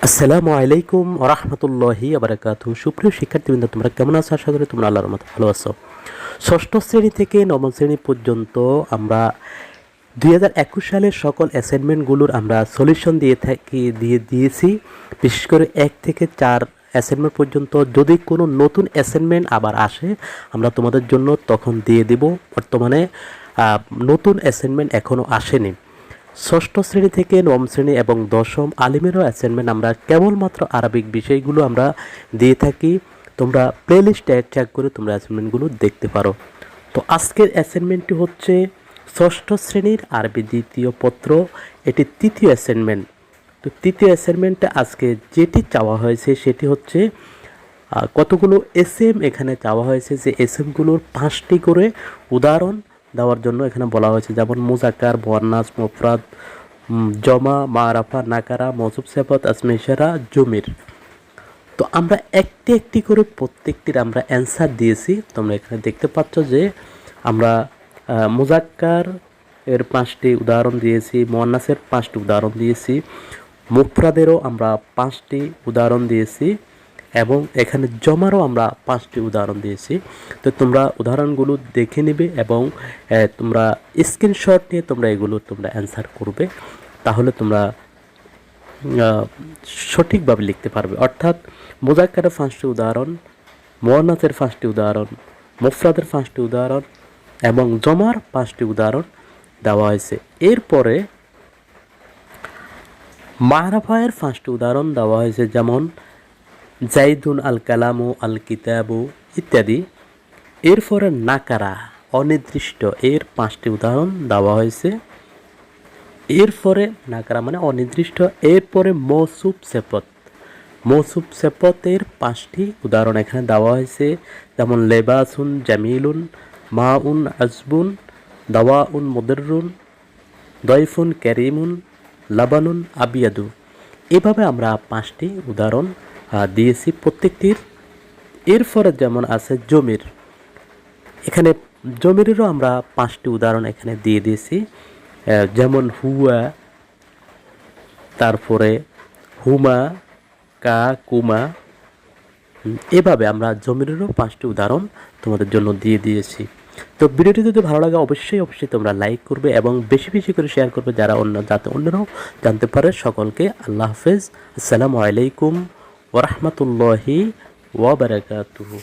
আসসালামু আলাইকুম ওরহমতুল্লাহি আবরাকাতু। সুপ্রিয় শিক্ষার্থীবৃন্দ, তোমরা কেমন আছো? আশা করি তোমরা আল্লাহর রহমতে ভালো আছো। ষষ্ঠ শ্রেণী থেকে নবম শ্রেণী পর্যন্ত আমরা 2021 সালের সকল অ্যাসাইনমেন্টগুলোর আমরা সলিউশন দিয়েছি। বিশেষ করে 1 থেকে 4 অ্যাসাইনমেন্ট পর্যন্ত। যদি কোনো নতুন অ্যাসাইনমেন্ট আবার আসে আমরা তোমাদের জন্য তখন দিয়ে দেব। বর্তমানে নতুন অ্যাসাইনমেন্ট এখনও আসেনি। ষষ্ঠ শ্রেণী থেকে নবম শ্রেণী এবং দশম আলিমেরও অ্যাসাইনমেন্ট আমরা কেবলমাত্র আরবিক বিষয়গুলো আমরা দিয়ে থাকি। তোমরা প্লেলিস্টে চেক করে তোমরা অ্যাসাইনমেন্টগুলো দেখতে পারো। তো আজকের অ্যাসাইনমেন্টটি হচ্ছে ষষ্ঠ শ্রেণীর আরবি দ্বিতীয় পত্র, এটি তৃতীয় অ্যাসাইনমেন্ট। তো তৃতীয় অ্যাসাইনমেন্টে আজকে যেটি চাওয়া হয়েছে সেটি হচ্ছে কতগুলো এসএম এখানে চাওয়া হয়েছে, যে এসএমগুলোর 5টি করে উদাহরণ দেওয়ার জন্য এখানে বলা হয়েছে। যেমন মুজাক্কার, মুয়ান্নাস, মুফরাদ, জমা, মারাফা, নাকারা, মৌসুফ সিফাত, আসমে ইশারা, জমির। তো আমরা একটি একটি করে প্রত্যেকটির আমরা অ্যান্সার দিয়েছি। তোমরা এখানে দেখতে পাচ্ছ যে আমরা মুজাক্কার এর 5টি উদাহরণ দিয়েছি, মুয়ান্নাসের 5টি উদাহরণ দিয়েছি, মুফরাদেরও আমরা 5টি উদাহরণ দিয়েছি এবং এখানে জমারও আমরা 5টি উদাহরণ দিয়েছি। তো তোমরা উদাহরণগুলো দেখে নেবে এবং তোমরা স্ক্রিনশট নিয়ে তোমরা এগুলো তোমরা অ্যান্সার করবে, তাহলে তোমরা সঠিকভাবে লিখতে পারবে। অর্থাৎ মুজাক্কারের 5টি উদাহরণ, মুয়ান্নাসের 5টি উদাহরণ, মুফরাদের 5টি উদাহরণ এবং জমার 5টি উদাহরণ দেওয়া হয়েছে। এরপরে মারাফায়ের 5টি উদাহরণ দেওয়া হয়েছে, যেমন জাইদুন, আল কালামু, আল কিতাবু ইত্যাদি। এরপরে নাকারা অনির্দিষ্ট এর 5টি উদাহরণ দেওয়া হয়েছে। এরপরে নাকারা মানে অনির্দিষ্ট। এরপরে মৌসুফ সেপতের 5টি উদাহরণ এখানে দেওয়া হয়েছে, যেমন লেবাসুন জামিলুন, মাউন আজবুন, দাওয়াউন মুদররুন, দয়ফুন কারিমুন, লাবানুন আবিয়াদু। এভাবে আমরা 5টি উদাহরণ দিয়েছি প্রত্যেকটির। এরপরে যেমন আছে জমির, এখানে জমিরেরও আমরা 5টি উদাহরণ এখানে দিয়ে দিয়েছি, যেমন হুয়া, তারপরে হুমা, কা, কুমা। এভাবে আমরা জমিরেরও 5টি উদাহরণ তোমাদের জন্য দিয়ে দিয়েছি। তো ভিডিওটি যদি ভালো লাগে অবশ্যই তোমরা লাইক করবে এবং বেশি বেশি করে শেয়ার করবে, যাতে অন্যরাও জানতে পারে। সকলকে আল্লাহ হাফেজ। আসসালামু আলাইকুম ওরহমতুল্লাহি ওয়া বারাকাতুহু।